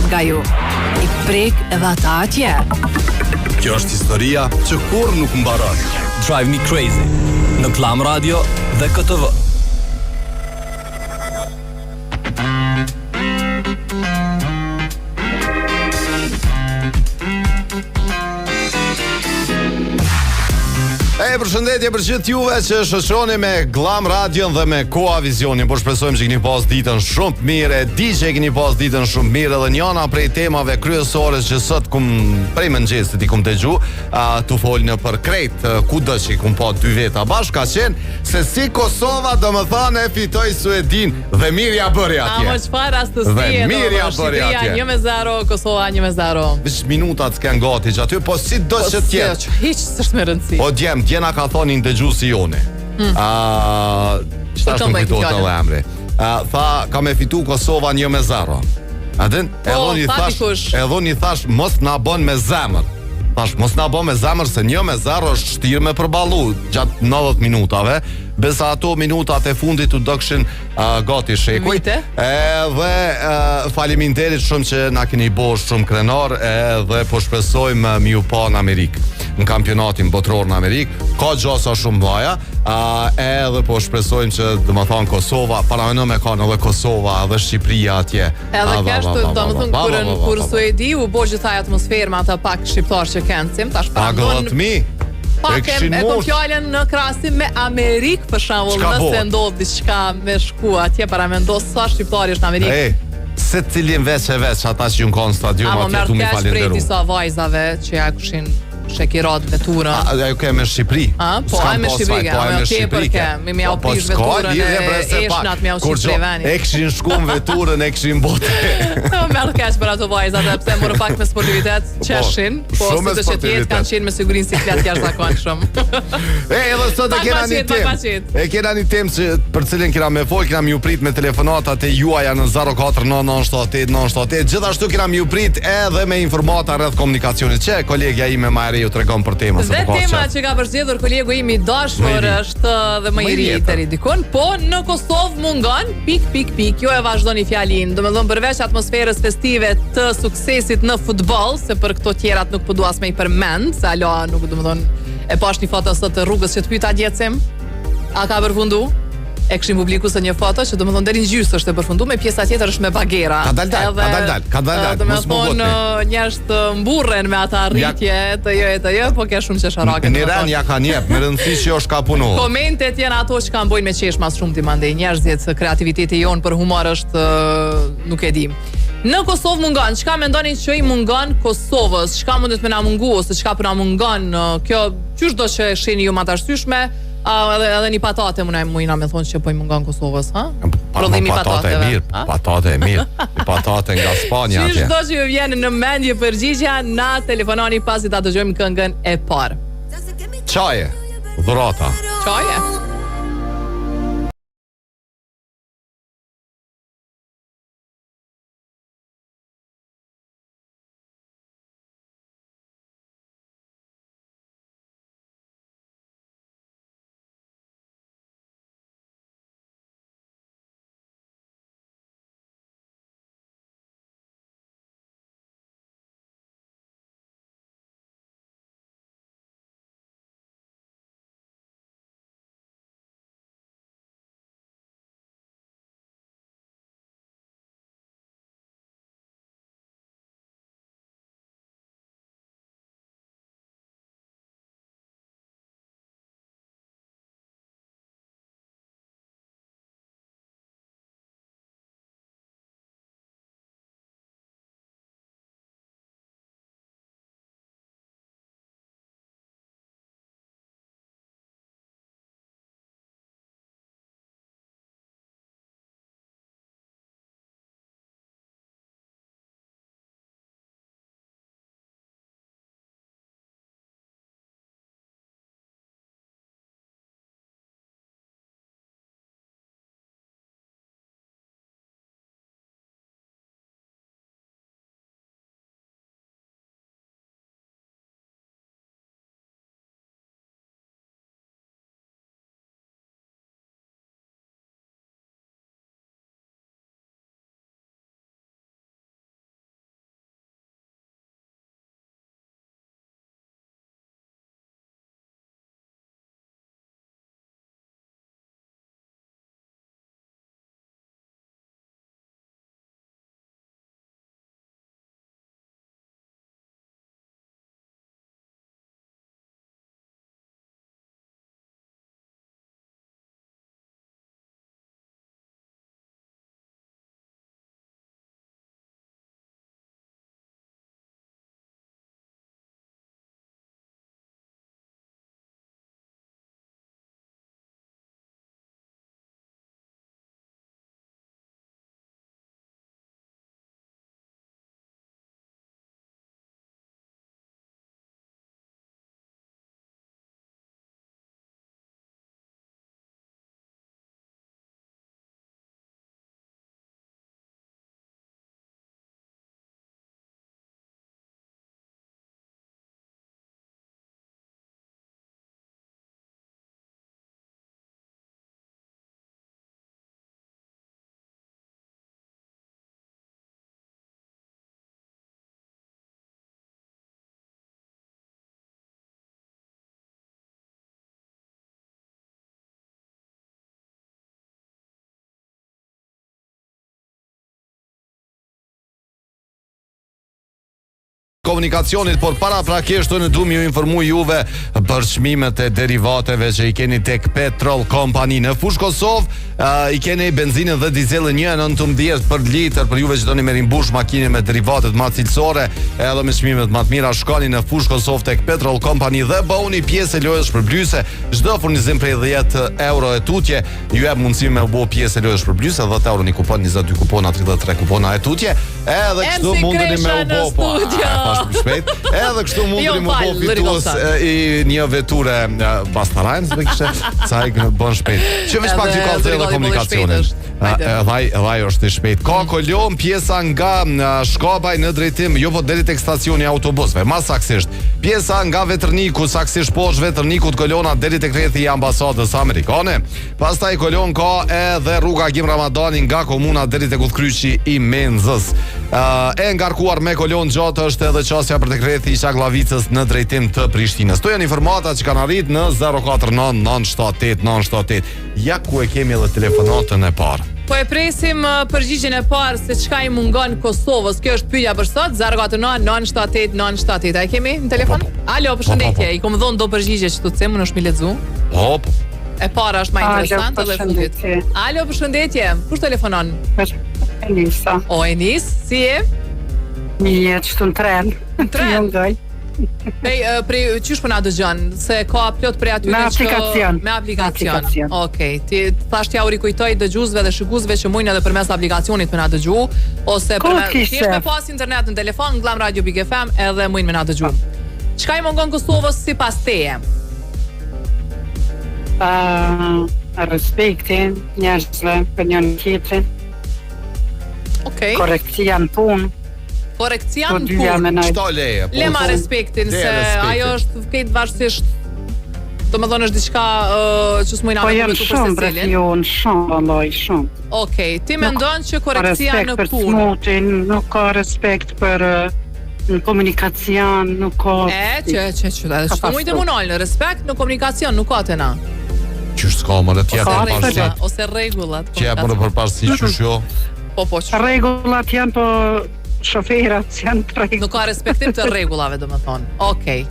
nga ju. I prek edhe ata atje. Kjo është historia që kur nuk mbaron. Drive Me Crazy në Klam Radio dhe KTV. Përshëndetje për gjithë juve që shoqëroni me Glam Radio dhe me Koa Vizionin. Po shpresojmë që keni pas ditën shumë të mirë. Di që keni pas ditën shumë mirë edhe njëna prej temave kryesore që sot prej mëngjesit i kum dëgju, tu folnë për krejt, kudo që i kum pa 2 veta bashkë, ka qenë se si Kosova domethënë e fitoi Suedin dhe mirja bëri atje. Mo çfarë rastësie. Dhe mirja bëri atje. 1-0, Kosova 1-0. Veç minutat s'kan gati që aty, po si do që tjetë. Hiç s'është me rëndësi. O djena ka thonë një dëgjuesi jone. Qëta është më kujto të dhe emri. Tha, ka me fitu Kosova 1-0. Adin? Edhon i thash, mos na bon me zemër. Thash, mos na bon me zemër, se 1-0 është shtirë me përbalu gjatë 90 minutave. Besa ato minutat e fundit u dokshin gati shekuj. Edhe faleminderit shumë që na keni bosh shumë krenar, edhe po shpresojmë mi u pa në Amerikë, në kampionatin botror në Amerikë. Ka gjasa shumë vaja, edhe po shpresojmë që dhe më thonë Kosova, paramenon me kanë edhe Kosova edhe Shqipëria atje. Edhe kështu, do më thonë, kur Suedi u bo gjithaj atmosferë me ata pak shqiptar që këndësim, tash paramenon pak e kom fjallën në krasim me Amerikë, për shembull, nëse ndodh diçka me shku atje, paramendo sa shqiptari është në Amerikë. Se cilin veç ata që ju në konë stadium atje tu mi falenderu. Prej disa vajzave që ja kushin shekirat veturën. Ajo ke me Shqipëri. Po aj me Shqipëri, me Shqipëri ke. Mi au pish veturën e eshnat, mi au shqipëveni. E këshin shkum veturën, e këshin bote. Merë keq për ato vajzat, pse morë pak me sportivitet, qeshin, po si të që tjetë kanë qenë me sigurin si flet jashtëzakonshëm. Edhe sot e kena një temë për cilin kena me fol, kena mi u prit me telefonatat e juaja në 049978 gjithashtu kena mi u prit edhe me informata rreth komunikacionit, që kolegja ime ma ju të regon për tema. Dhe tema që ka përzgjedhur kolegu im i dashur është dhe më i ri të ridikun, po në Kosovë mungon, jo e vazhdoni fjalin, do me dhëmë përveç atmosferës festive të suksesit në futbol, se për këto tjerat nuk përdu as me i përmend, se alo nuk do me dhëmë e pash një foto sot të rrugës që të pyta djecim, a ka përfundu? E këshim publiku se një foto që do më thonë deri në gjysë është e përfundu, me pjesa tjetër është me bagera. Ka dal, do me thonë njështë të mburren me ata rritje të jo, po ke shumë që sharake. Në ren ja ka njep, me rëndësi që është ka punu. Komentet janë ato që kanë bojnë me qesh mas shumë t'i mandej, njerëzit kreativiteti jonë për humor është nuk e dim. Në Kosovë mungon, çka mendoni që i mungon Kosovës? Çka mundet me na mungu ose çka po na mungon? Kjo qysh do që shihni ju më të arsyeshme? Edhe një patate mujna me thonë që po i mungon Kosovës, ha? Prodhimi patateve. Patate e mirë. Patate nga Spanja atje. Çdo që ju vjen në mendje përgjigja, na telefononi pasi ta dëgjojmë këngën e parë. Çaje, dhurata. Çaje. komunikacionit, por paraprakisht ne duam ju informuar juve për çmimet e derivateve që i keni tek Petrol Company në fushë Kosovë. I keni benzinën dhe dizelën 1.19 për litër për juve që doni me rimbush makine me derivatet më cilësore edhe me çmimet më të mira. Shkoni në fushë Kosovë tek Petrol Company dhe bëuni pjesë e lojës shpërblyese. Çdo furnizim prej 10 euro e tutje ju jep mundësi me u bë pjesë e lojës shpërblyese, 10 euro një kupon, 22 kupona, 33 kupona e tutje. Edhe kështu mundeni me u bë shpejt. Edhe kështu mundeni me u bë fitues i një veture Bastarajn, se kishte sa i bën shpejt. Çfarë pak ju ka thënë komunikacionin. Vaj është i shpejt. Ka kolon pjesa nga Shkabaj në drejtim, jo po deri tek stacioni i autobusëve, më saktësisht. Pjesa nga Veterniku, saktësisht poshtë Veternikut kolona deri tek rrethi i ambasadës amerikane. Pastaj kolon ka edhe rruga Gim Ramadani nga komuna deri tek udhkryqi i Menzës. E ngarkuar me kolon gjatë është edhe qasja për tek rrethi i Çaglavicës në drejtim të Prishtinës. Kto janë informatat që kanë arrit në 049 978 978. Ja ku e kemi edhe telefonatën e parë. Po e presim përgjigjen e parë se çka i mungon Kosovës. Kjo është pyetja për sot. 049 978 978. A e kemi në telefon? Alo, përshëndetje. I kom dhënë do përgjigje që tutse më është mi lexu. Hop. E para është më interesante dhe fundit. Alo, përshëndetje. Kush telefonon? Enisa. O Enis, si je? Mirë, çton tren. Tren. Hey, qysh po na dëgjon? Se ka plot prej aty me aplikacion. Okej, ti thash t'ja u rikujtoj dëgjuesve dhe shikuesve që mundin edhe përmes aplikacionit me na dëgju ose përmes me pas internet në telefon, Glam Radio Big FM edhe mundin me na dëgju. Çka i mungon Kosovës sipas teje? Respektin njerëzve për njërin tjetrin. Okej. Korekcion punë. Korekcion punë. Çto leje? Lema respektin se ajo është këtë vazhdimisht. Domethënë është diçka që s'mujna me të përsecelin. Shumë. Okej, ti mendon që korekcia në punë. Respekt për smutin, nuk ka respekt për në komunikacion, nuk ka. Ç'është mujtë munol në respekt në komunikacion nuk ka tena. Qysh s'ka më tjetër ose rregullat. Që më përparësi qysh jo. Po. Rregullat janë po shoferat janë të rregull. Nuk ka respektim të rregullave, domethënë. Okej.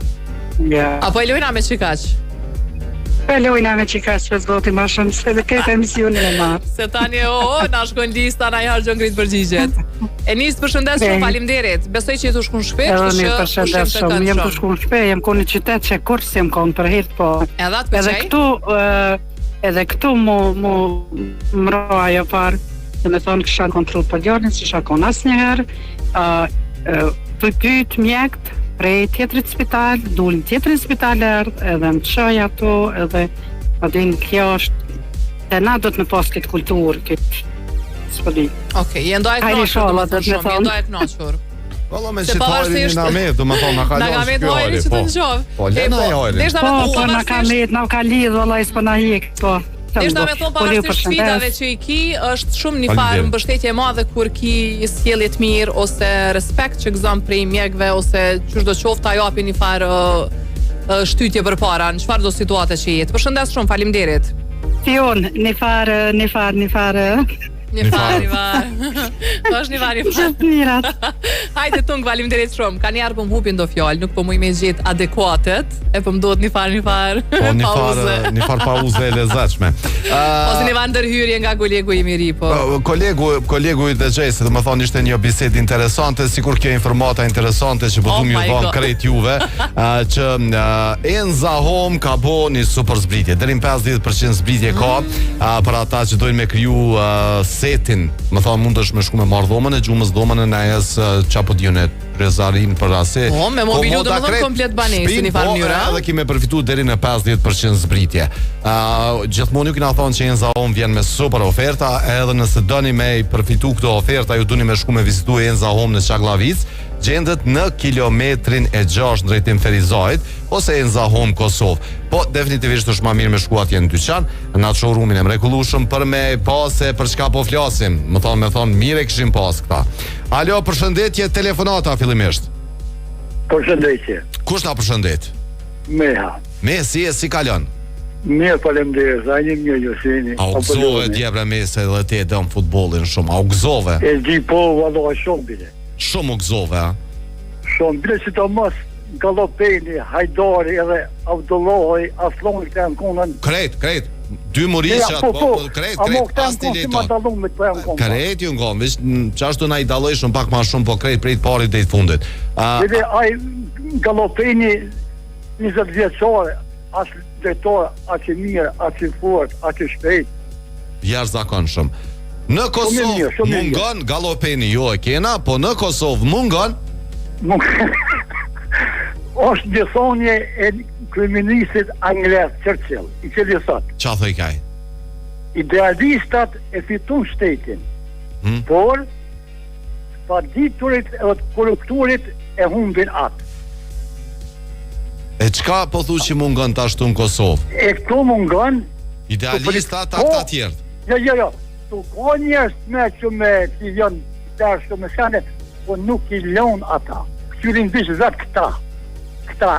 Ja. Apo e lojna me çikaç? Po e lojna me çikaç, pse zoti më shumë se dhe këtë emisionin e marr. Se tani na shkon lista na harxhon ngrit përgjigjet. Enis, përshëndes shumë, faleminderit. Besoj që tu shkon shpejt, kështu që jam të shkon shpejt, jam në qytet që kurse jam kon për herë po. Edhe këtu mu mro ajo parë. Dhe me thonë kësha kontrol për djarën, që shakon asë njëherë, të pyt mjekt prej tjetërit spital, dullin tjetërit spitaler, edhe më qoj ato, edhe adin kjo është, dhe na do të me pas këtë kulturë, këtë spëli. Okej, jendoj e knoqër, jendoj e knoqër. Valla me qëtojri një namet, do me thonë, na ka namet hojri që të në qovë. Po, lena e hojri. Po, na ka met, na ka lidhë, valla i s'po na hik, po. Ishta me thonë pavarësisht sfidave që i ki, është shumë një farë mbështetje e madhe kur ki sjellje të mirë ose respekt që gëzon prej mjekëve ose çdo qoftë ajo japi një farë shtytje përpara në çfarëdo situate që jetë. Përshëndes shumë, faleminderit. Fion, një farë. Është një varë. Hajde tung, faleminderit shumë. Ka njerë po më hupin do fjalë, nuk po më me gjetë adekuatet, e po më duhet një farë. Po një farë pauze e lezetshme. Ose një farë ndërhyrje nga kolegu i miri, po. Kolegu i DJ-se, do më thonë ishte një bisedë interesante, sikur kjo informata interesante që po du më ju thonë krejt juve, që Enza Home ka bo një super zbritje. Deri në 50% zbritje ka, për ata që dojnë me kriju setin, më thonë mund është me shku me marrë dhomën e gjumës dhomën e nëjes qapo djone rezarin për ase me mobilu dhe më thonë komplet banesi një farë njëra edhe kime përfitu deri në 50% zbritje. Gjithmonë ju kina thonë që Enza Home vjen me super oferta, edhe nëse dëni me i përfitu këto oferta, ju duni me shku me vizitu Enza Home në Çaglavic, gjendet në kilometrin e 6 në drejtim Ferizajt ose Enza Home Kosovë. Po definitivisht është më mirë me shku atje në dyqan, në atë showroomin e mrekullueshëm për me pase për çka po flasim. Me thonë mirë e kishim pas këta. Alo, përshëndetje, telefonata fillimisht. Përshëndetje. Kush na përshëndet? Meha. Me si kalon? Mirë, faleminderit. Ai një Josini. A u gëzove djebra Mese dhe ti e dëm futbollin shumë. A u gëzove? E di po, valla shumë bile. Shumë u gëzove, a? Shumë, bile që të mos Gallopeni, Hajdari edhe Abdullohi, Asloni këtë janë konën. Krejt. Dy Murishat, krejt, pas t'i lejton. Krejt ju ngon, veç qashtu na i daloj shumë pak ma shumë, po krejt prej të parit dhe i fundit. Dhe ai Gallopeni 20 vjeçore, as drejtor, as i mirë, as i fort, as i shpejt. Jashtëzakonshëm. Në Kosovë mungon Gallopeni, jo e kena, po në Kosovë mungon është gjëthonje e kryeministit angles Churchill, i cili thot. Qa thoj kaj? Idealistat e fitun shtetin, por paditurit e korrupturit e humbin atë. E qka po thu që mungon të ashtu në Kosovë? E këto mungon idealistat ata tjertë. Jo. Tu ka njerëz që që janë dashë me shane, po nuk i lon ata. Këtyrin vishë vetë këta.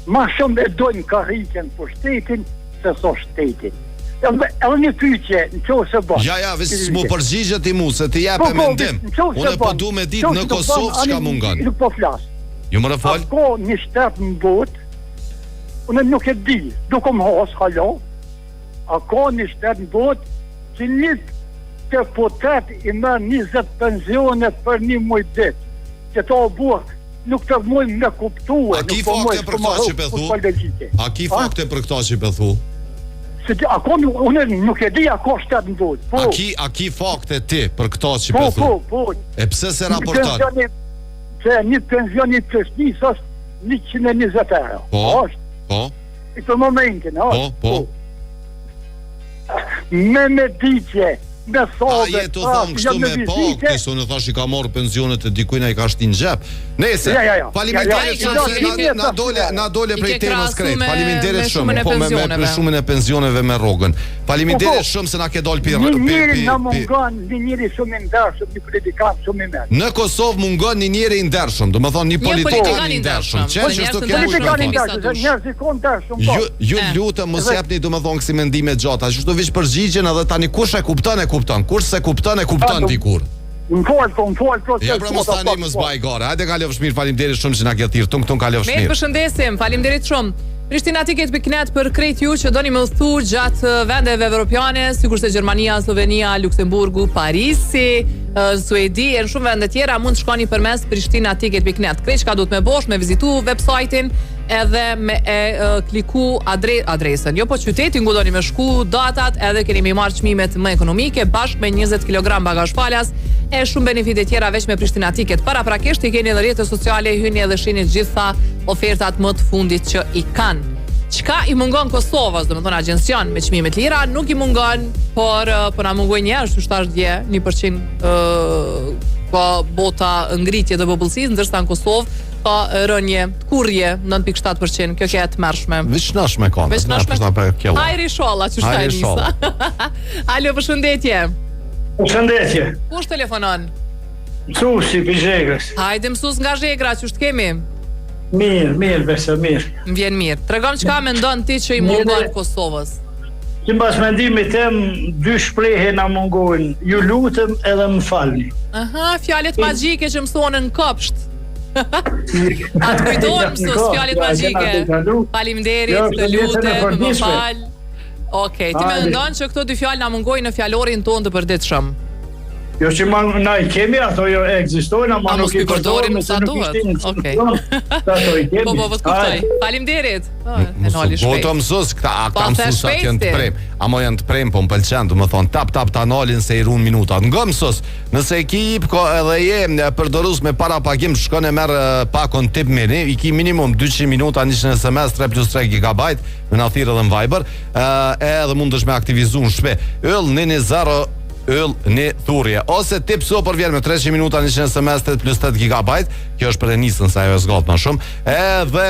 Ma shumë e dojnë karrikën për shtetin se so shtetin. Edhe një pyetje, në qovë se bërë. Ja, vështë s'mu përgjigjet i mu, se ti jepe mendim. Unë po du me ditë në Kosovë çka mungon. Nuk po flasë. Ju më rëfol? Ako një shtetë në botë, unë nuk e di, duke më hasë halo, ako një shtetë në botë, që një deputet i merr 20 pensione për një muj ditë, që to buë nuk të muj me kuptue. A ki fakte për këta që pëthu? A ki fakte për këta që pëthu? Unë nuk e di ako shtetë në botë. A ki fakte ti për këta që pëthu? Po. E pse se raporton? Që një pension i pështis është 120 euro. Po. I për momentin, Po. Me meditje, me sobe. A jetë të thonë kështu me pakte, së në thash i ka marrë pensionet e dikujna i ka shti në gjep. Nese, faliminderit shumë se na dole prej temës krejt. Faliminderit shumë, po me shumën e pensioneve me rogën. Faliminderit shumë se na ke dole për... Një njëri në mungon, një njëri shumë i ndershëm, një politikan shumë i merë. Në Kosovë mungon një njëri i ndershëm, do më thonë një politikan i ndershëm. Ju lutëm mos japni do më thonë kësi mendime gjata, që shtu vishë përgjigjen edhe tani kush e kupton, kush se kupton dikur. Më folë, ja pra mos tani mos baj gore. Hajde kalofsh mirë, faleminderit shumë që na ke thirrur. Tung kalofsh mirë. Me përshëndesim, faleminderit shumë. Prishtina.net për krejt ju që doni me udhthu gjatë vendeve evropiane, sikurse Gjermania, Slovenia, Luksemburgu, Parisi, Suedi e në shumë vende tjera, mund të shkoni përmes Prishtina.net. Krejt çka duhet me bosh, me vizitu website-in edhe me kliku adresën. Jo po qytetin ku doni me shku, datat, edhe keni me marrë çmimet më ekonomike bashkë me 20 kg bagazh falas e shumë benefite tjera veç me Prishtina.net. Paraprakisht i keni edhe rrjetet sociale, hyni edhe shihni gjitha ofertat më të fundit që i kanë. Çka i mungon Kosovës, domethënë agjencion me çmime të lira, nuk i mungon, por po na mungojnë njerëz, që tash dje 1% ka bota ngritje të popullsisë, ndërsa në Kosovë ka rënje, kurrje 9.7%, kjo ke të mërshme. Vishnashme ka. Hajri sholla, që shtaj nisa. Alo, përshëndetje. Përshëndetje. Kush telefonon? Mësusi për Zhegrës. Hajde mësus nga Zhegra, që shtë kemi? Mirë, besë mirë. Më vjen mirë. Tregom çka mendon ti që i mungon Kosovës? Që mbas mendimit tem, 2 shprehje na mungojnë. Ju lutem edhe më falni. Aha, fjalët magjike që mësohen në kopsht. Atë kujtohem mësus, fjalët magjike. Faleminderit, të lutem, më fal. Okej, ti mendon që këto 2 fjalë na mungojnë në fjalorin tonë të përditshëm? Jo që na i kemi, ato jo ekzistojnë, ama nuk i përdorim sa duhet. Okej. Po, kuptoj. Faleminderit. E noli shpejt. Po të mësus, këta mësusat janë të prem. Amo janë të prem, po më pëlqen, du më thonë, tap ta nolin se i runë minutat. Nga mësus, nëse i ki ipko edhe je përdorus me para pagim, shkon e merë pakon tip mini, i ki minimum 200 minuta, 100 SMS, 3+3 GB, me na thirë edhe në Viber, edhe mund është me aktivizu në shpe. Yll një thurje ose tip super vjen me 300 minuta 100 SMS 8+8 GB, kjo është për e nisën sa ajo zgjat më shumë, edhe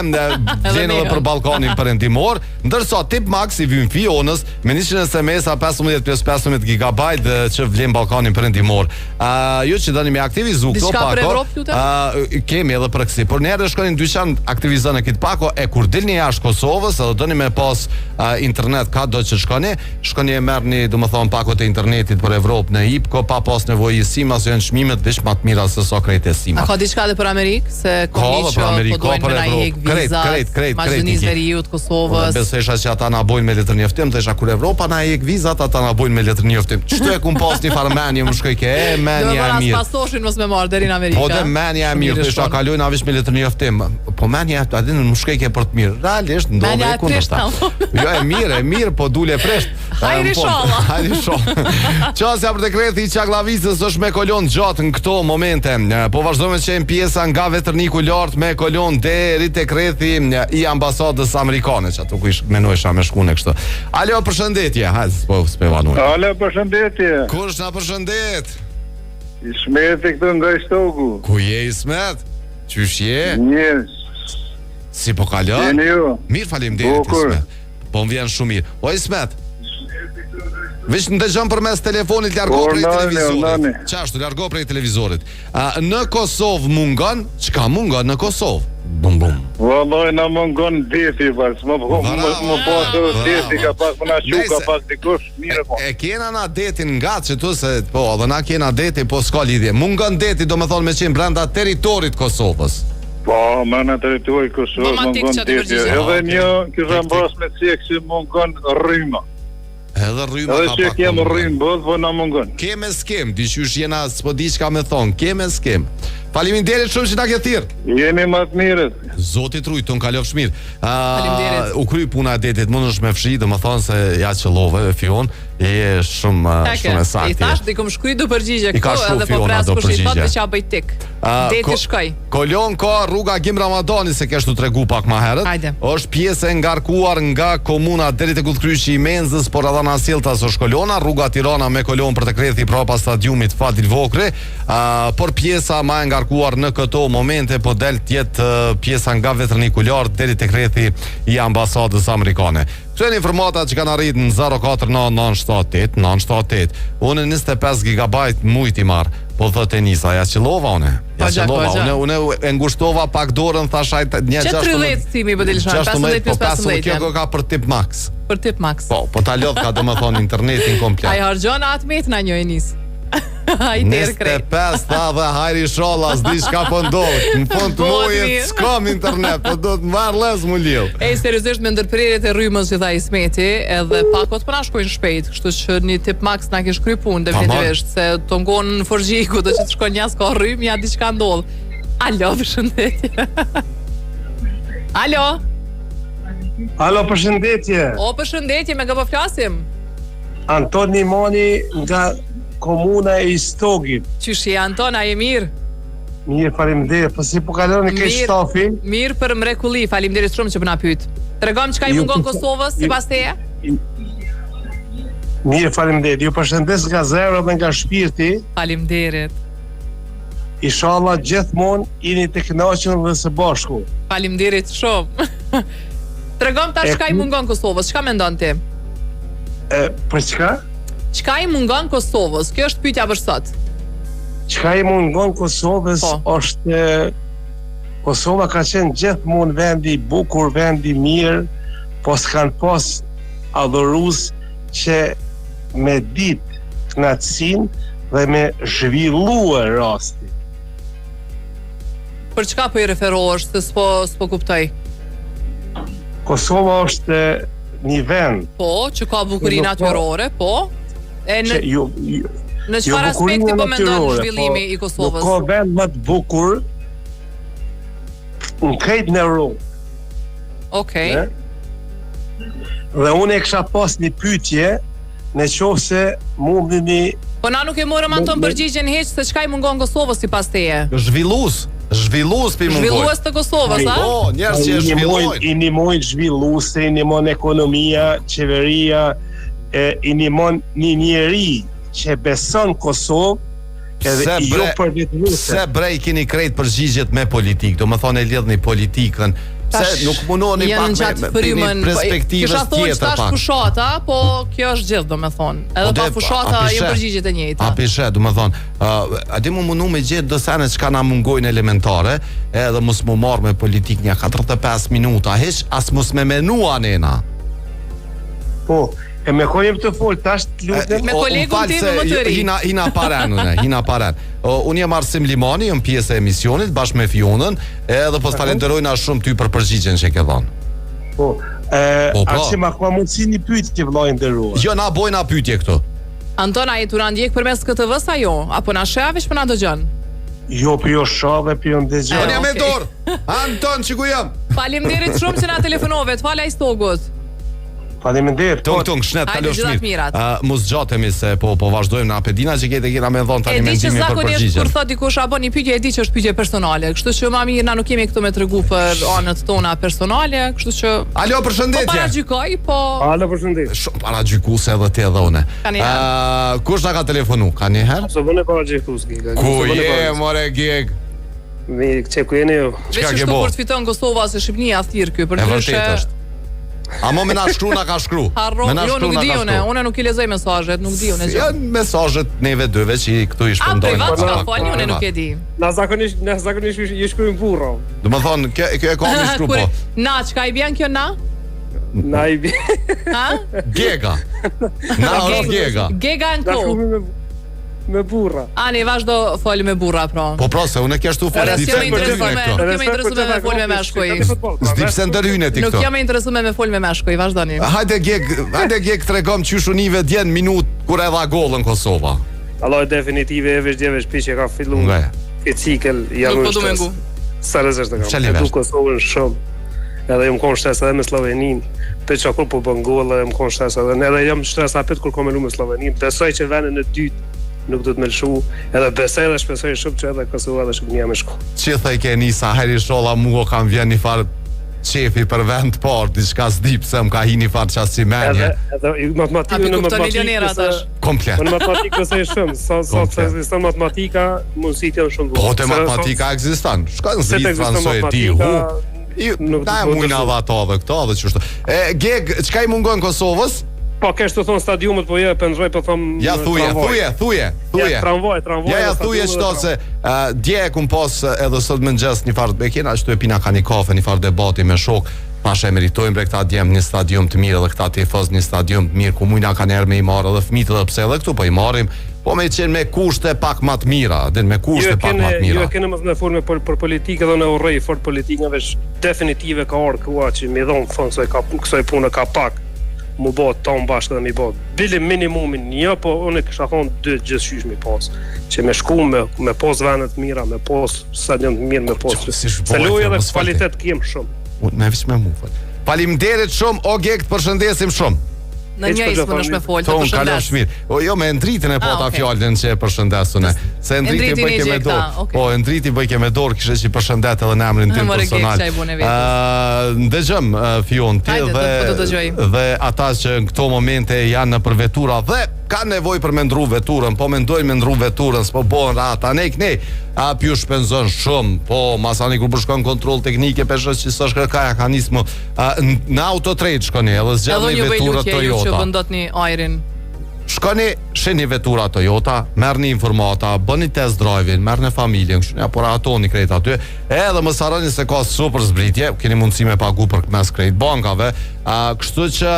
vjen edhe për ballkonin perëndimor, ndërsa tip max i vjen fionës me 100 SMS 15+15 GB që vlen ballkonin perëndimor. Jo që dani me aktivizu këto pako, kemi edhe për kësi, por njerë shkonin dyqan aktivizon e këtë pako, e kur dilni jashtë Kosovës edhe doni me pas internet ka do që shkoni e merrni, do më thonë pakot e internetit për Evropë Evropë në IPCO pa pas nevojë simas janë çmimet veç më të mira se sa krejtë simas. A ka diçka edhe për Amerikë se komisjo po doin me na ik vizat. Maqedonisë Veriut, Kosovës. Besojsha që ata na bojnë me letër njoftim, thësha kur Evropa na ik vizat ata na bojnë me letër njoftim. Çto e kum pas një farmanie më shkoj ke menja e mirë. Do pasoshin mos me marr deri në Amerikë. Po dhe menja e mirë, thësha kalojnë avish me letër njoftim. Po menja aty në më shkoj ke për të mirë. Realisht ndodhe kundërta. Jo e mirë, po dule presht. Hajri sholla. Hajri sholla. Çasja për dekretin i Çaglavicës është me kolon gjatë në këto momente. Po vazhdojmë të qejmë pjesa nga vetërniku lart me kolon deri tek rrethi i ambasadës amerikane, çatu ku ish menuesha me shkuën kështu. Alo, përshëndetje. Hajde, po spevanuj. Alo, përshëndetje. Kush na përshëndet? Ismet këtu nga Stoku. Ku je Ismet? Qysh je? Mirë. Si po kalon? Jeni ju? Mirë, faleminderit Ismet. Po më vjen shumë mirë. O Ismet. Veç në dëgjëm për mes telefonit, largo prej televizorit. Qashtu, largo prej televizorit. Në Kosovë mungon? Çka mungon në Kosovë? Bum bum. Vallaj na mungon deti pas, më po deti ka pak më na çuka pak dikush, mirë po. E kena na detin nga çtu se po, edhe na kena deti, po s'ka lidhje. Mungon deti, domethënë me qenë brenda territorit Kosovës. Po, më në territori Kosovës mungon deti. Edhe një kisha mbas me seksi mungon rryma. Edhe rryma ka pak. Edhe që kemë rrymë bot, po na mungon. Keme skem, diqysh jena s'po di çka me thon, keme skem. Faleminderit shumë që na ke thirr. Jeni më të mirët. Zoti truj, ton kalofsh mirë. Faleminderit. U kry puna e detit, mundesh me fshi, domethënë se ja qellove fion, je shumë e saktë. I thash dikum shkruaj do përgjigje këtu edhe po pras për shit, veç ja bëj tik. Deti shkoj. Kolon ka rruga Gim Ramadani se kështu tregu pak më herët. Është pjesë e ngarkuar nga komuna deri te Kullkryqi i Menzës, por edhe na sjellta së Shkolona, rruga Tirana me kolon për të krethi prapa stadiumit Fadil Vokri, por pjesa më e ngarkuar në këto momente po del tjetë pjesa nga vetërniku lart deri te krethi i ambasadës amerikane. Këto janë informata që kanë arritur në 049978978. Unë 25 GB mujt i marr. Po thotë Nisa, ja qellova unë. Ja qellova. Unë e ngushtova pak dorën, thash ai një 16 cimi po del shon 15. Kjo ka për tip max. Për tip max. Po ta lodh ka domethënë internetin komplet. Ai harxhon atë met na një Enis. Ai der krejt. 25 dhe hajri sholla s'di çka po ndodh. Në fund të muajit s'kam internet, po do të marr lez mu liu. Ej, seriozisht me ndërprerjet e rrymës që tha Ismeti, edhe pakot po na shkojnë shpejt, kështu që një tip max na ke shkry punë definitivisht se të ngon në Forgjiku do që të shkon jas ka rrym, ja diçka ndodh. Alo, përshëndetje. Alo. Alo, përshëndetje. O, përshëndetje, me kë po flasim? Antoni Moni nga komuna e Istogit. Qysh je Anton, a je mirë? Mirë, faleminderit. Po si po kaloni keq shtafi? Mirë për mrekulli, faleminderit shumë që po na pyet. Tregom çka i mungon Kosovës sipas teje? Mirë, faleminderit. Ju përshëndes nga zemra dhe nga shpirti. Faleminderit. Inshallah gjithmonë jeni të kënaqur dhe së bashku. Faleminderit shumë. Tregom tash çka i mungon Kosovës, çka mendon ti? Për çka? Çka i mungon Kosovës? Kjo është pyetja për sot. Çka i mungon Kosovës është Kosova ka qenë gjithmonë vendi i bukur, vendi i mirë, po s'kan pas adhurues që me ditë kënaqësinë dhe me zhvilluar rastin. Për çka po i referohesh se s'po kuptoj? Kosova është një vend. Po, që ka bukurinë natyrore, po. Në çfarë aspekti po mendon zhvillimi i Kosovës? Ka vend më të bukur në krejt në Europë. Okej. Dhe unë e kisha pas një pyetje në qoftë se mundeni. Po na nuk e morëm Anton përgjigjen hiç se çka i mungon Kosovës sipas teje. Zhvillues për mungoj. Zhvillues të Kosovës, a? Po, njerëz që zhvillojnë. I nimojnë zhvilluese, i nimon ekonomia, qeveria, i nimon një njeri që beson Kosovë edhe jo për vetëse. Se brej keni krejt përgjigjet me politikë, do më thonë e lidhni politikën, se nuk mundoni pak me perspektivës tjetër pak. Tash fushata, po kjo është gjithë, do më thonë. Edhe pa fushata jenë përgjigjet e njëjta. A pishe, do më thonë, a di mu mundu me gjithë dësene që ka na mungojnë elementare, edhe mus mu marrë me politikë një 45 minuta, heq, as mus me menua nena. Po, E me kojem të fol, tash të lutem. Me kolegun tim më të ri. Hina paren. Unë jam Arsim Limani, jam pjesë e emisionit bashkë me Fionën, edhe po falenderojna shumë ty për përgjigjen që ke dhënë. Po. Arsim, a ka mundsi një pyetje vllai nderuar? Jo, na bojna pyetje këtu. Anton, a jetu na ndjek përmes KTV-s ajo, apo na sheh veç për na dëgjon? Jo, për jo shave, për jo ndëgjën. Unë jam me dorë. Anton, që ku jam? Faleminderit shumë që na telefonove, të falaj stogut. Faleminderit. Tung, shnet, kalosh mirë. Mos zgjatemi se po vazhdojmë në apedina që kena me dhënë tani mendimin për përgjigjen. E di që kur thot dikush apo një pyetje, e di që është pyetje personale, kështu që më mirë na nuk kemi këtu me tregu për anët tona personale, kështu që Alo, përshëndetje. Po paragjykoj, po. Alo, përshëndetje. Shumë paragjykuese edhe ti edhe unë. Kush na ka telefonu? Ka një herë? So bëne paragjykues Giga. Ku je, more Gig? Mirë, çe ku jeni ju? Çka ke bërë? Kur të fiton Kosova se Shqipnia thirr ky për ndryshe. A mo me na shkru, na ka shkru. Jo, nuk di unë nuk I lexoj mesazhet, nuk di unë gjë. Janë mesazhet neve dyve që këtu I shpërndojnë. A privat ka falni, unë nuk e di. Na zakonisht I shkruajmë burro. Domethënë, kjo e ka më shkru po. Na, çka I bën kjo na? Na I bën. Ha? Gega. Na është Gega. Gega në ko. Me burra. Ani vazhdo fol me burra pra. Po se unë e kështu fol. Nuk jam interesuar me fol me meshkuj. S'di pse ndërhyjnë ti këto. Nuk jam interesuar me fol me meshkuj, vazhdoni. Hajde Geg tregom çu shunive djen minut kur e dha gollën Kosova. Allah definitive e vesh djeve shpiç që ka filluar. Ficikël janë. Nuk po duam. Sa rezervë të kam. Du Kosovën shumë. Edhe jam kon shtres edhe me Sloveninë. Për çka kur po bën gollë jam kon shtres edhe jam shtres apet kur kam me Sloveninë. Besoj që vendin e dytë nuk do të më lëshu, edhe besoj dhe shpresoj shumë që edhe Kosova dhe Shqipënia më shko. Që thaj ke Nisa, hajri sholla mua kam vjen një farë qefi për vend par, diçka s'di pse më ka hi një farë qasë si menje. Edhe matematikë komplet. Në matematikë besoj shumë, sa matematika mundësit janë shumë. Po te matematika ekziston. Shka në zritë Fransoj e ti hu. Da e mujna dhe ato dhe këto dhe qështu. Geg, qka I mungon Kosovës? Po kesh të thonë stadiumet po je pendroj po thom ja thuje. Tramvaj. Ja thuje çto se dje e kum pas edhe sot mëngjes një farë e kena ashtu e pina ka një kafe, një farë debati me shok. Pasha e meritojmë për këta djem një stadium të mirë edhe këta tifoz një stadium të mirë ku mujna kanë erë me I marrë edhe fëmijët edhe pse edhe këtu po I marrim, po me qenë me kushte pak më të mira, me kushte pak më të mira. Jo kene mos në formë për politikë edhe në urrej fort politikë veç definitive ka ardhur kua që mi dhon fond se ka kësaj punë ka pak. Mu bot ton bashkë dhe mi bot bile minimumin një, po unë kisha thonë 2 gjithçysh mi pas që me shku me pos vendet mira, me pos stadion të mirë, me pos se loja dhe kvalitet kem shumë. Me vishme mu fal. Faleminderit shumë o Geg, të përshëndesim shumë. Në njëjtë më nësh me fol të përshëndes. Jo me ndritën e pota fjalën që e përshëndesune. Se ndriti bëjke me dorë. Po ndriti bëjke me dorë, kishe që përshëndet edhe në emrin tim personal. Ndëgjëm Fion ti dhe ata që në këto momente janë në përvetura dhe ka nevojë për me ndru veturën, po mendojnë me ndru veturën, s'po bën rata, ne pju shpenzon shumë, po masani kur përshkon kontrol teknike peshë që s'është kërkaja ka nismë në autotrade shkoni edhe zgjat një veturë Toyota. Që bëndot një ajrin. Shkoni, sheni vetura Toyota, merrni informata, bëni test drive-in, merrni familjen, kështu ne aporatoni krejt aty, edhe mos harroni se ka super zbritje, keni mundësi me pagu për mes krejt bankave, kështu që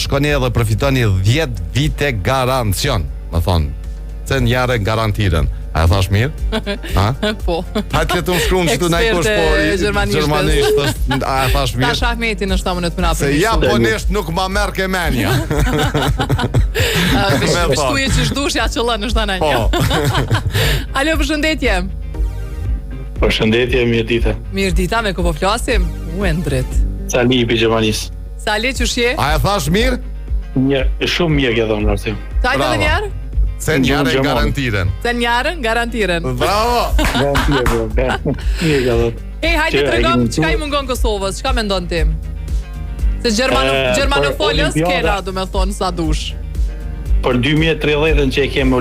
shkoni edhe përfitoni 10 vite garancion, më thonë, se njëre garantiren. A e thash mirë? Po. Hajtë letu më shkrumë që tu najkosh po Gjermanisht, a e thash mirë? Tash Ahmeti në shtamën e të mëna për se japonisht nuk ma merë ke menja. Shtuje që shdushja që lë në shtanenja. Alo, përshëndetje. Përshëndetje, mirë dita. Mirë dita, me ku po flasim? Ue ndrit. Sali I për Gjermanis. Sali, që shje? A e thash mirë? Shumë mirë ke dhonë nërëtim. Ta e dhe njerë? Se njërën garantiren. Bravo. Hajde të regom, qka I mungon Kosovës? Qka me ndonë tim? Se Gjermanofolës kena, du me thonë, sa dush. Për 2030 që e kemë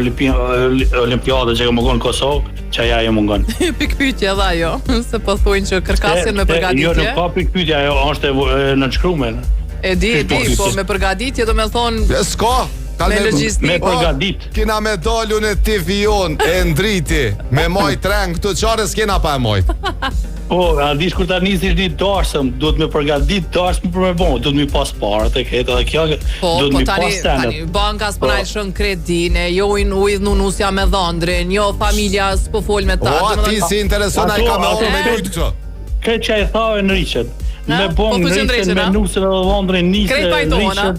Olimpiade që e mungon Kosovë, që aja e mungon. Pikpytje dha jo, se po thujnë që kërkasjen me përgatitje. Jo, nuk ka pikpytje, ajo është në shkrume. E di, po me përgatitje do me thonë... Ska! Me përgadit. Kina me dalu në ti Fion e ndriti me majt reng këtu qare s'kena pa e majt. Po, a dish kur ta nisish një darsëm, duhet me përgatit darsëm për me bon, duhet me pas parë të këtë dhe kjo, duhet me pas tenet. Tani, banka s'pëna i shën kredine, jo ujnë nunusja me dhëndrin, jo familja s'po fol me ta. O, ti si intereson ai ka me lujt këto. Këtë që e tha e në Richard. Me bon nrisën, me nusën e dhëndrin, nisë nrisën.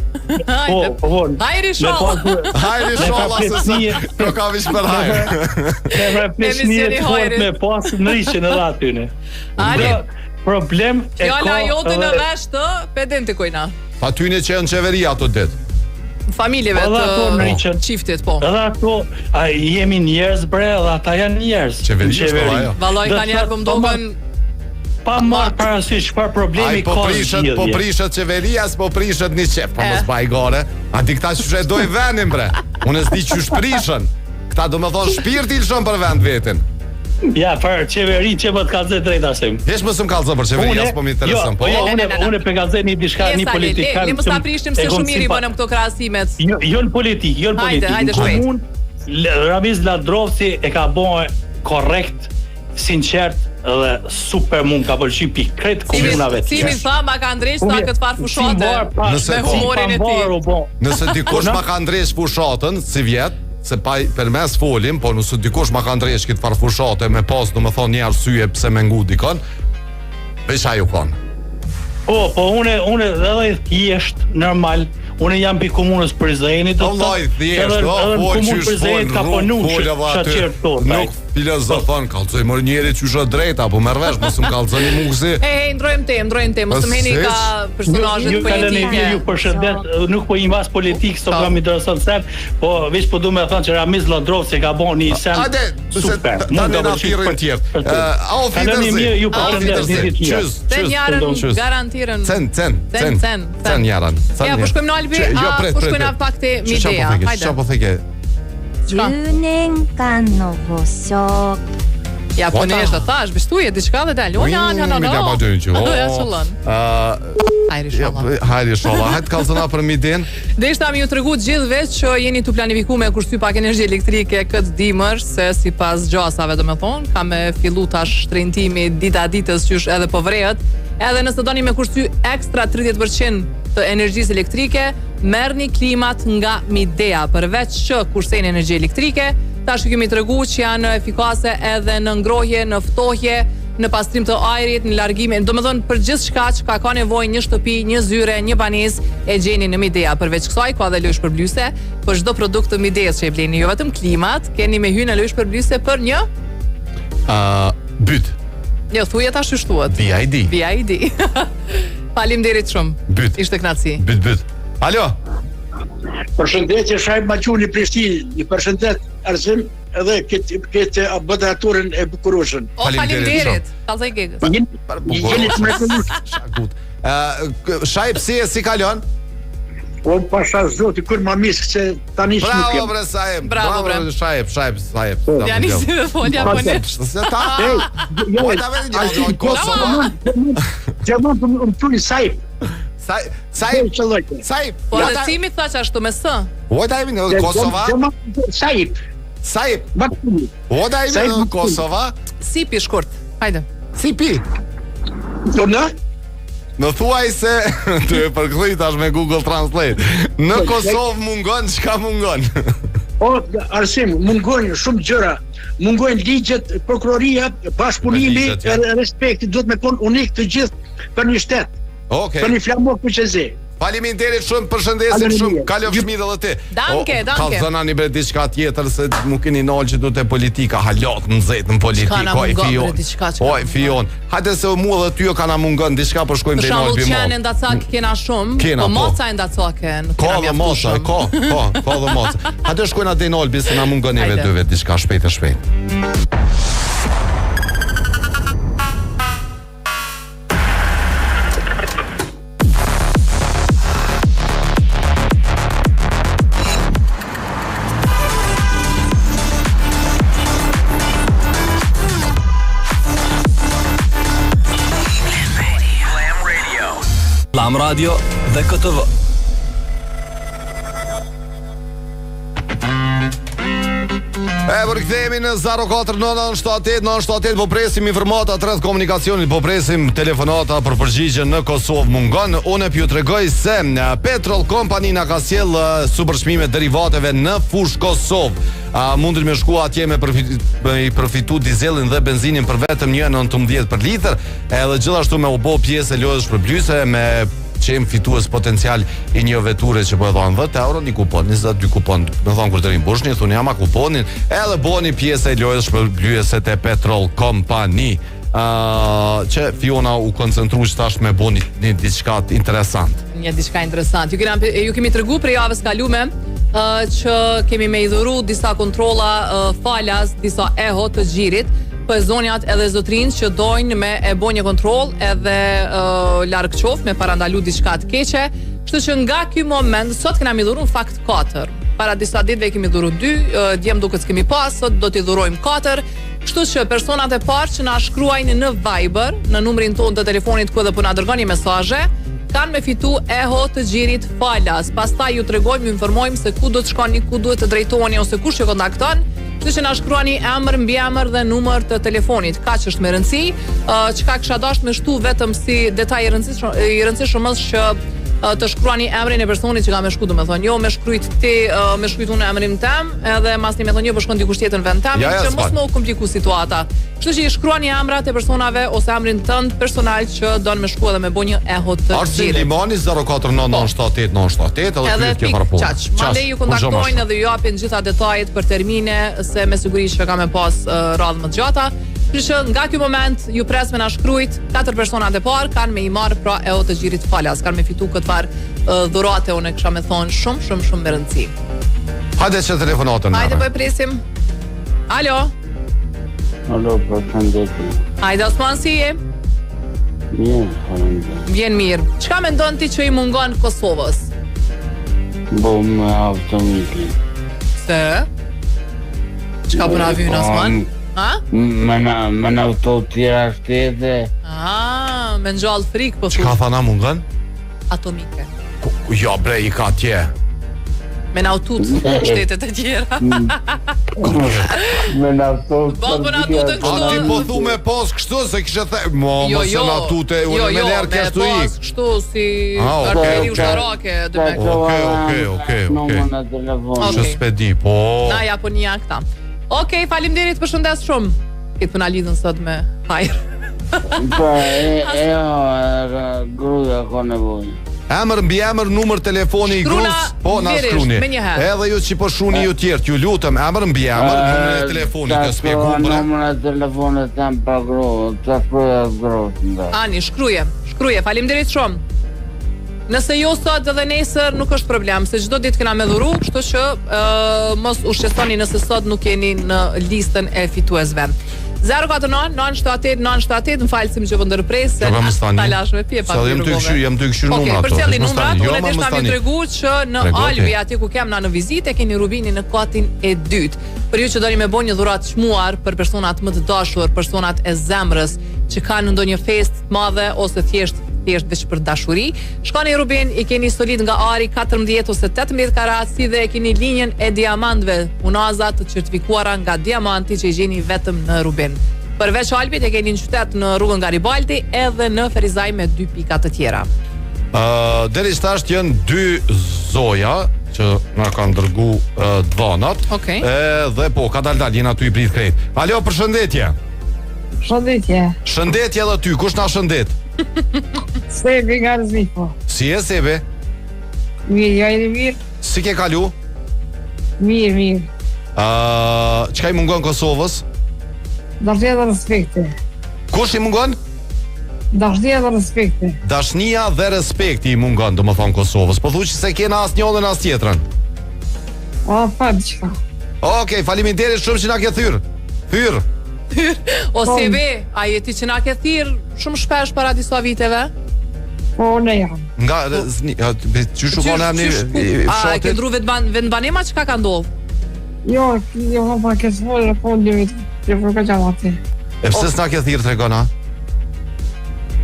Po, hajri sholla. Hajri sholla se sa ka vish për hajr. Me presnije të fort me pas nrisën edhe atyne. Problem e ka... Fjalla jote në vesh të pedente kojna. Pa tyne që në qeveri ato dit. Familjeve të qiftit, po. Edhe ato, jemi njerëz bre, edhe ata janë njerëz. Qeveri. Valoj ka njerë për mdogën... Pa marrë parasysh çfarë problemi ka zgjidhje. Po prishet qeveria, po prishet një qef, po mos baj gore. A di këta që doj vendin bre. Unë s'di që shprishën. Këta do me thonë shpirti lëshon për vend vetin. Ja, për qeveri që më të kalëzë drejt asim. Hesh më së më kalëzë për qeveri, as po më interesën. Unë e pekalëzë një diçka, një politikan. Ne më sta prishtim se shumë miri bënëm këto krahasimet. Jo në politik, jo në politik. Komun, Ramiz Ladrovci e ka bëhe korrekt, sinqert, dhe super mund ka pëlqy pikë krejt komunave të tjera. Si mi tha, ma ka ndresh ta këtë farë fushote me humorin e ti. Nëse dikush ma ka ndresh fushatën, si vjetë, se pa për mes folim, po nëse dikush ma ka ndresh këtë farë fushate me pas, në me thonë një arsye pse me ngu dikon, veç ajo konë. Po, unë edhe thjesht, normal, unë jam për komunës Prizrenit, edhe në komunë Prizrenit ka ponu shaqirë tonë. Nuk filozofon, kalcoj mërë njeri që shë drejta, po mërvesh, mësë më kalcoj një mungësi. Ndrojmë tem, mësë më heni ka personazhet politike. Ju përshëndet, nuk po imbas politikë, së kam i dërësën sen, po veç po du me thënë që Ramiz Ladrovci ka bo një sen super. Ta në thirën tjertë. Auf Wiedersehen. Cen jarën. Ja, po shkojmë në Albi, po shkojmë në pak të Midea. Qa po theke? 10年間のご紹介 Ja, po në eshte thash, bështuje, diçka dhe dalë. No. Ja, qëllën. Hajri sholla, hajtë kalzëna për midin. Dhe ishta mi ju të regu gjithve që jeni të planifiku me kushty pak energji elektrike këtë dimër, se si pas gjasave do me thonë, ka me fillu tash shtrejntimi dita ditës qysh edhe po vrejet, edhe nëse doni me kushty ekstra 30% të energjisë elektrike, merrni klimat nga Midea, përveç që kursejnë energji elektrike, tash kemi të regu që janë efikase edhe në ngrohje, në ftohje, në pastrim të ajrit, në largime, do me thonë për gjithë shka që ka nevojë një shtëpi, një zyre, një banesë e gjeni në Midea. Përveç kësaj, ka dhe lojsh përblyese, për çdo produkt të Mideas që e bleni, jo vetëm klimat, keni me hyrë në lojsh përblyese për një byt. Jo, thuje ta shtuat. BID. Faleminderit shumë. Byt. Ishte kënaqësi. Byt. Alo. Përshëndetje Shajb Maquni Prishtinë, i përshëndet Arzim edhe këtë moderatorën e bukurueshën. Faleminderit. Kallzoj gegës. Jeni të mrekullueshëm. Shajb si kalon? Po pasha zoti kur ma misë se tani nuk jam. Bravo bre Shajb. Bravo. Shajb. Ja nisi dhe fol japonisht. Se ta. Ojta vjen në Kosovë. Jamon të tuni Shajb. Sajip. Po edhe si mi thash ashtu me s? Ojta jemi në Kosova. Sajip. Ojta jemi në Kosova. Sipi shkurt. Hajde. Sipi. Do në? Në thuaj se të e përkthej tash me Google Translate. Në Kosovë mungon, çka mungon? O, Arsim, mungon shumë gjëra. Mungojnë ligjet, prokuroria, bashkëpunimi, respekti duhet me kon unik të gjithë për një shtet. Për një flamur për qëzi. Faleminderit shumë, përshëndesim shumë. Kalofsh mirë edhe ti. Danke. Kallzona një bre diçka tjetër se nuk keni nolë që du të politika, halot në zetë në politikë. Oj, fion. Hajde se mu dhe ty ka na mungon diçka për shkojmë dhe nolë bimo. Për shumë që në ndacak kena shumë, po moca e ndacake nuk kena mjaftu shumë. Ka dhe moca. Hajde shkojnë dhe nolë se na mungon neve dyve diçka shpejt e shpejt. Klam Radio dhe KTV. Përkthehemi në 049978 po presim informata rreth komunikacionit, po presim telefonata për përgjigje në Kosovë mungon. Unë ju tregoj se Petrol Company na ka sjell superçmime derivateve në fushë Kosovë. Mundin me shku atje me përfitu dizelin dhe benzinin për vetëm 1.19 për litër, edhe gjithashtu me u bë pjesë e lojës shpërblyese me qemë fitues potencial i një veture që po e thonë 10 euro, një kupon, 22 kupon, me thonë kur të rinë bushni, thunë jama kuponin, edhe boni pjesë e lojës shpërblyese të Petrol Company, që Fiona u koncentru që tash me boni një diçka interesant. Një diçka interesant. Ju kemi tregu për javës kalume, që kemi me idhuru disa kontrolla falas, disa eho të gjirit, për zonjat edhe zotrin që dojnë me e bo një kontroll edhe larg qof me parandalu diçka të keqe. Kështu që nga ky moment sot kena mi dhuru në fakt 4. Para disa ditëve kemi dhuru 2, djem duke s'kemi pas, sot do t'i dhurojmë 4. Kështu që personat e parë që na shkruajnë në Viber, në numrin tonë të telefonit ku edhe po na dërgoni mesazhe, kanë me fitu eho të gjirit falas. Pastaj ju tregojmë, ju informojmë se ku do të shkoni, ku duhet të drejtoheni ose kush që kontakton. Kështu që na shkruani emër, mbiemër dhe numër të telefonit. Kaq është me rëndësi, çka kisha dashur me shtu vetëm si detaj i rëndësishëm është që të shkruani emrin e personit që ka me shku, do me thonë, jo me shkrujt ti, me shkrujt unë emrin tem, edhe mas një me thonë, jo për shkon dikush tjetër në vend tem, që mos më u kompliku situata. Kështu që i shkruani emrat e personave ose emrin tënd personal që donë me shku edhe me bo një eho të gjirit. Arsim Limani 049978 edhe pik qaq. Mandej ju kontaktojnë edhe ju japin gjitha detajet për termine, se me sigurisht që ka me pas radhë më të gjata. Që nga ky moment ju pres me na shkrujt 4 personat e parë kanë me i marrë pra eho të gjirit falas, kanë me fitu këtë farë dhurate, unë kisha me thonë shumë me rëndësi. Hajde që telefonatën. Hajde po e presim. Alo. Alo, përshëndetje. Hajde Osman, si je? Vjen mirë. Çka mendon ti që i mungon Kosovës? Bo me automikin. Se? Çka po na vjen Osman? Ha? Me në auto tjera shtete. Me në gjallë frik po Çka thana mungën? Atomike. Jo bre, i ka tje. Me në autut shtetet e tjera. Me në autut. Po në autut kështu. A ti po thu me pas kështu se kishe the. Mos në autute, unë me njerë kështu me pas kështu si arteri ushtarake. Okej. Që s'pedi, po. Na ja po një këta. Okej, faleminderit, përshëndes shumë. Këtë për na lidhën sot me hajrë. Gruja ka nevojë. Emër, mbiemër, numër telefoni i grus, po na shkruni. Edhe ju që po shuni ju tjertë, ju lutem, emër, mbiemër, numër e telefonit, të spjegu për. Numër e telefonit tem pa gruja, të shkruja gruja. Ani, shkruje, faleminderit shumë. Nëse jo sot edhe nesër nuk është problem, se çdo ditë kena me dhuru, kështu që mos u shqetësoni nëse sot nuk jeni në listën e fituesve. 049-978-978, më falsim që ndërpres se ta lash me pje pa rrugove. Jam të këshir numrat. Okej, përcjelli numrat, unë desha mi tregu që në Albi atje ku kem na në vizitë keni Rubinin në katin e dytë. Për ju që doni me bën një dhuratë çmuar për personat më të dashur, personat e zemrës që kanë ndonjë festë të madhe ose thjesht veç për dashuri, shkoni në Rubin, i keni solid nga ari 14 ose 18 karat, si dhe e keni linjën e diamantëve, unaza të certifikuara nga diamanti që i gjeni vetëm në Rubin. Përveç Albit e keni në qytet në rrugën Garibaldi edhe në Ferizaj me 2 pika të tjera. Deri tash janë 2 zoja që na kanë dërgu dvanat. Dhe po, ka dal jena tu i prit krejt. Alo, përshëndetje. Shëndetje edhe ty, kush na shëndet? Sebi nga Rëziko. Si e Sebi? Mirë, ja e mirë. Si ke kalu? Mirë. Qka i mungon Kosovës? Dashnia dhe respekti. Kush i mungon? Dashnia dhe respekti. Dashnia dhe respekti i mungon, do më thonë Kosovës. Po thu që se kena as njëllën as tjetërën. Pa diqka. Okej, faleminderit shumë që na ke thyrë. O Sebi, a jeti që na ke thirë shumë shpesh para disa viteve? Po, ne jam. Nga, që shukon e amni fshatit? A ke ndru vendbanema që ka ndodhë? Jo, pa ke svolë, po, që përka që amati. E pëse s'na ke thirë të regona?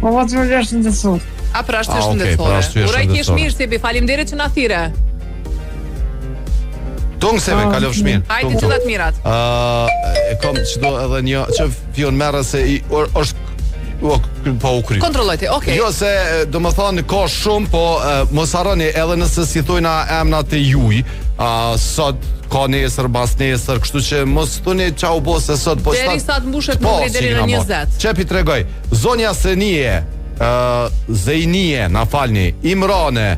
Po, pa të më leshtë në të sot. A, pra shtë shëndetësore. Uraj t'jesh mirë, Sebi, faleminderit që na thire. Tungseve, kalofsh mirë. Hajde të të mirat. Kom çdo edhe një që fion merre se është po u kry. Kontrollojti, okay. Jo se domethënë ka shumë, po mos harroni edhe nëse si thojna emrat e juaj, sot ka nesër, bas nesër, kështu që mos thoni çau bose sot, po derisa të mbushet numri deri në 20. Çepi tregoj. Zonja Senie, Zeinie, na falni, Imrane,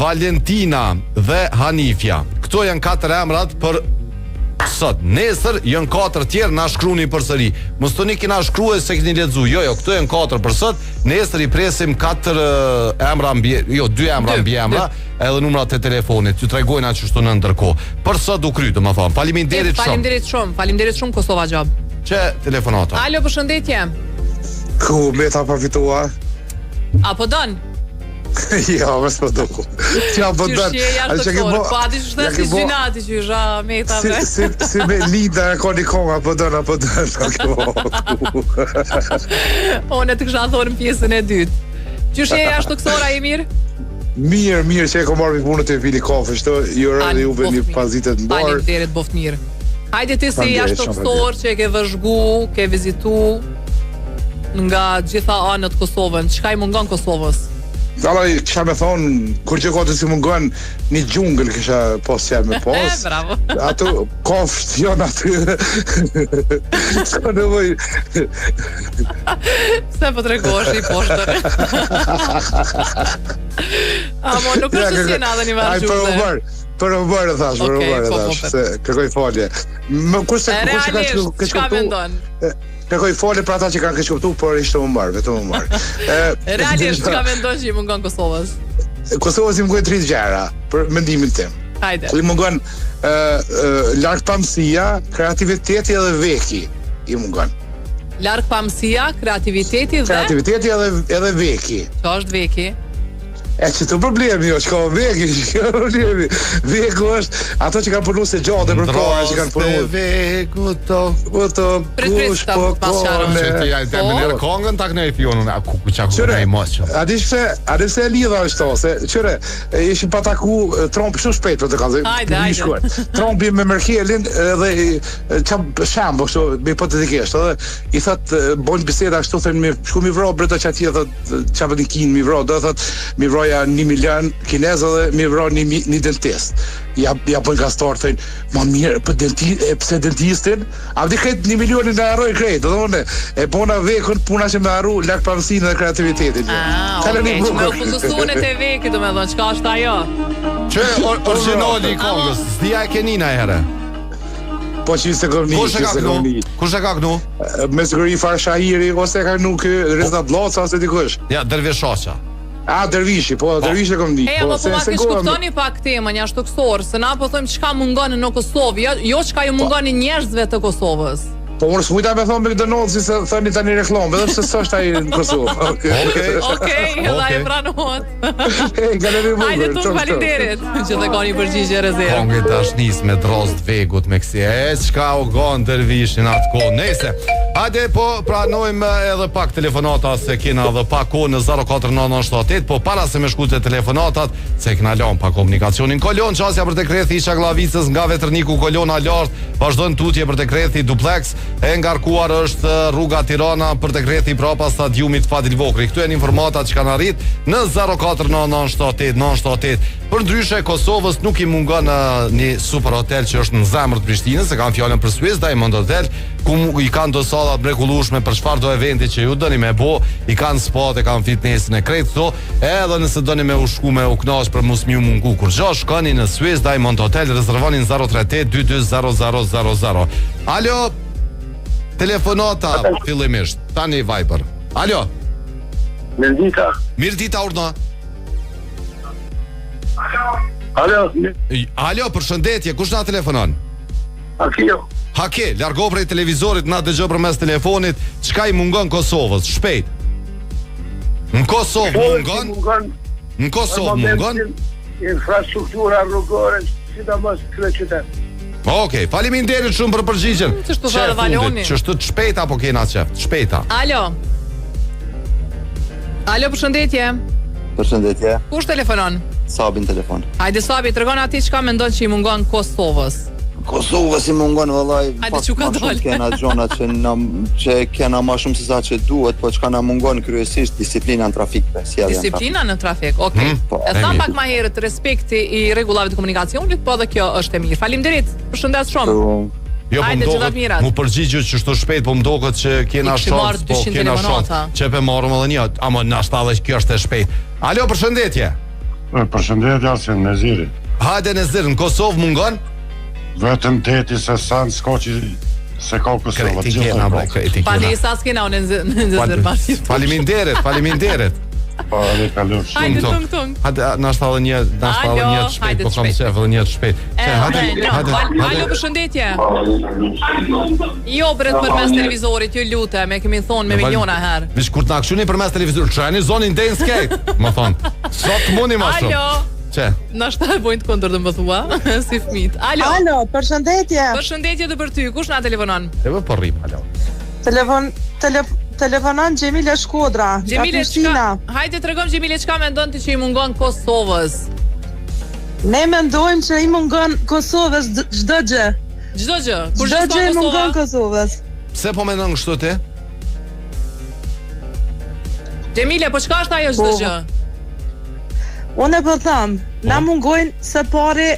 Valentina dhe Hanifja. Këto janë 4 emrat për sot. Nesër janë 4 tjerë, na shkruani përsëri. Mos toni kena shkruar se keni lexuar. Jo, këto janë 4 për sot. Nesër I presim 4 emra mbi, jo 2 emra mbi emra, edhe numrat e telefonit. Ju tregojnë atë çështën ndërkohë. Për sot u kry, domethënë. Faleminderit shumë. Faleminderit shumë Kosova Job. Çe telefonata. Alo, përshëndetje. Ku meta pa fitua? Apo don? Ja, mos po do. Ja, po do. Po a di ç'është si gjinati që isha metave. Si me Lida ka një konga, apo do. Unë të kisha thonë pjesën e dytë. Qysh je jashtë kësora e mirë? Mirë që e kom marrë punën te Vili Kafe, shto ju rënë juve një pazitë të mbar. Faleminderit boft mirë. Hajde ti si jashtë kësor që e ke vëzhgu, ke vizitu nga gjitha anët Kosovën. Çka I mungon Kosovës? Dallaj, kisha me thonë, kur që kote si mungon një gjungël kisha pos qërë me pos. Bravo. Ato kofsht, jonë aty. Ska në voj. Se po të regosh I poshtër. Amo, nuk është të sjena dhe një varë gjungële. Për më bërë thash, se kërkoj falje. Realisht, çka mendon? Kërkoj falje për ata që kanë keq kuptuar, por ishte më mbar, vetëm më mbar. Realisht çka mendon që I mungon Kosovës? Kosovës I mungon 3 gjëra, për mendimin tim. Hajde. I mungon largpamësia, kreativiteti dhe veki. I mungon. Largpamësia, kreativiteti edhe veki. Çfarë është veki? E që të problemi jo, që ka veki, veku është ato që kanë punu se gjate për kore, që kanë punu veku to kush po kone. Që të jajnë të menere kongën, tak në I fionën, ku qaku në I mosë. A di se lidha është to, se qëre, ishim pa taku Trump shumë shpejt, për të ka Hajde. Trumpi me Merkelin dhe shambo, me hipotetikisht, edhe I thët, bojnë biseda, kështu thënë, shku mi vro, brëta që atje, që apë një kinë mi vro, dhe thët, mi vro 1 milion kinezë dhe mi vro një dentist. Ja bojnë gastar, thëjnë, ma mirë, pëse dentistin, a vdi krejt 1 milion në arroj krejt, dhe une, e bona vekën, puna që me arru, lakë pamësinë dhe kreativitetin. Që me u fundësunet e vekë, do me dhënë, qka është ajo? Që originali I kongës, s'dija e kenina e herë? Po që se këmni. Kush e ka kënu? Me sëgëri Farshahiri, ose e ka kënu kë Reza Bloca, ose dikush. Ja, Dervishasha. Dervishi, po, Dervishi e kom di. Po ma kish kuptoni pak temën jashtë kësorë, se na po thëmë çka mungon në Kosovë, jo çka ju mungon njerëzve të Kosovës. Po unë s'mujta me thonë McDonald's se thëni tani reklamë, edhe pse s'është ai në Kosovë. Okej, edhe ai pranohet. Hajde tu faleminderit që të keni përgjigje rezervë. Kongi dashnis me drost vegut me kësi. Çka u gon Dervishin atë kohë. Nëse. Hajde po pranojmë edhe pak telefonata se kena edhe pak kohë në 049978, po para se me shkute telefonatat, se kena lënë pa komunikacionin. Kolon çasja për dekrethi I Çaglavicës nga Veterniku Kolona lart, vazhdon tutje për dekrethi duplex. E ngarkuar është rruga Tirana për dekrethi prapa stadiumit Fadil Vokri. Këtu janë informatat që kanë arrit në 049978. Për ndryshe Kosovës nuk I mungon një super hotel që është në zemër të Prishtinës, se kanë fjalën për Swiss Diamond Hotel, ku I kanë do sallat mrekullueshme për çfarë do eventi që ju doni me bo, I kanë spot, e kanë fitnessin e krejt këto, edhe nëse doni me u shku me u kënaq për mos më mungu kur gjo, shkoni në Swiss Diamond Hotel, rezervoni 038 220000. Alo. Telefonata fillimisht, tani Viber. Alo. Mirdita. Mirdita urna. Alo, përshëndetje, kush na telefonon? Hake, largo prej televizorit, na dëgjoj përmes telefonit, çka I mungon Kosovës, shpejt. Në Kosovë mungon? Në Kosovë mungon? Infrastruktura rrugore, sidomos kryeqytet. Okej, faleminderit shumë për përgjigjen. Ç'është të shpejta apo kena qef? Shpejta. Alo. Alo, përshëndetje. Përshëndetje. Kush telefonon? Sabin telefon. Hajde Sabi, tregon aty çka mendon që i mungon Kosovës. Kosovës i mungon vallai. Hajde çu ka dalë. Kena gjona që kena më shumë se sa që duhet, po çka na mungon kryesisht disiplina në trafik. Disiplina në trafik. Okej. E tham pak më herët respekti I rregullave të komunikacionit, po edhe kjo është e mirë. Faleminderit. Përshëndes shumë. Jo, mu përgjigju që shto shpejt, po më doket që kena shans, po kena shans. Që pe marrëm edhe një, ama na shta kjo është e shpejt. Alo, përshëndetje. Përshëndetje, Arsim, Neziri. Hajde Nezir, në Kosovë mungon? Vetëm teti se sa në skoqi se ka Kosovë. Palesa s'kena unë në Zërbasit. Faleminderit. Hajde tung. Hajde, na shta edhe një të shpejt, po kam qef edhe një të shpejt. Alo, përshëndetje. Jo, bret përmes televizorit, ju lutem, e kemi thonë me miliona herë. Vish kur t'na këshuni përmes televizorit, qëni zonin Dane Skate, më thonë. Sot mundi ma shumë. Alo. Që? Na shta e bojnë të kondër dhe më thua, si fmit. Alo, përshëndetje. Përshëndetje dhe për ty, kush na telefonon? E vë përrim, alo. Telefonon Gjemile Shkodra. Gjemile, hajde tregom Gjemile çka mendon ti që I mungon Kosovës? Ne mendojmë që I mungon Kosovës çdo gjë. Çdo gjë. Kur çdo gjë I mungon Kosovës. Pse po mendon kështu ti? Gjemile, po çka është ajo çdo gjë? Unë po them, na mungojnë se pari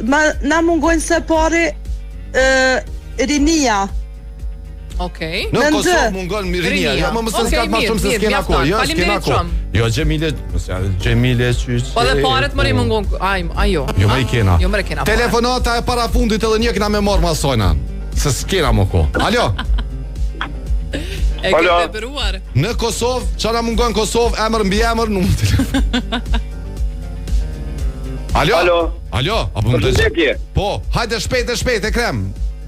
na mungojnë se pari rinia. Okej. Në Kosovë mungon rinia. Jo, më mëse s'ka më shumë se s'kena kohë. Jo, s'kena kohë. Jo, Gjemile qyç. Po dhe paret më mungon. Ajo. Jo më I kena. Jo më kena. Telefonata e parafundit edhe një kena me marr masojna. Se s'kena më kohë. Alo. E ke beruar. Në Kosovë, çfarë na mungon Kosovë? Emër mbi emër, numër telefon. Alo. Apo më dëgjoj? Po, hajde shpejt e krem.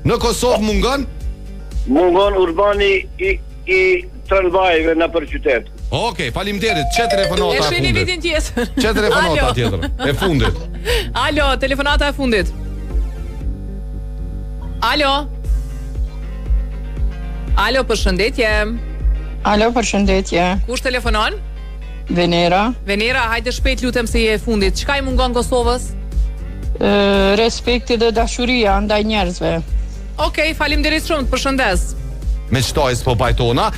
Në Kosovë mungon? Mungon urbani I tramvajve në për qytet. Okej, faleminderit. Çe telefonata e fundit. E shini vitin tjetër. Çe telefonata tjetër e fundit. Alo, telefonata e fundit. Alo, përshëndetje. Alo, përshëndetje. Kush telefonon? Venera, hajde shpejt lutem se je e fundit. Çka I mungon Kosovës? Respekti dhe dashuria ndaj njerëzve. Okej, faleminderit shumë, përshëndes. Me qëtojës po pajtona,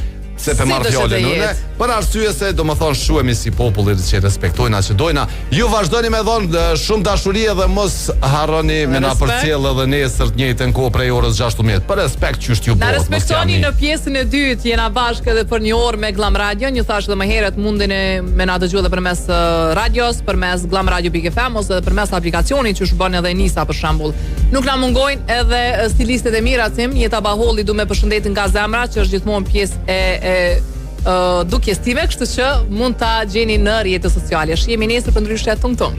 se pe marrë fjallën une, për arsye se do më thonë shuemi si popullit që respektojna që dojna. Ju vazhdojni me dhonë shumë dashurie dhe mos harroni me na përcjell edhe nesër të njëjtën kohë prej orës 16. Për respekt që është ju na respektoni në pjesën e dytë, jena bashkë edhe për një orë me Glam Radio. Një thash dhe më herët mundin me na dëgju edhe përmes radios, përmes glamradio.fm ose edhe përmes aplikacionit që bën edhe Nisa për shembull. Nuk na mungojnë edhe stilistet e mira Acim, Jeta Baholli du me përshëndetin nga zemra që është gjithmonë pjesë e dukjes time, kështu që mund ta gjeni në rrjetet sociale. Shihemi nesër për ndryshe tung.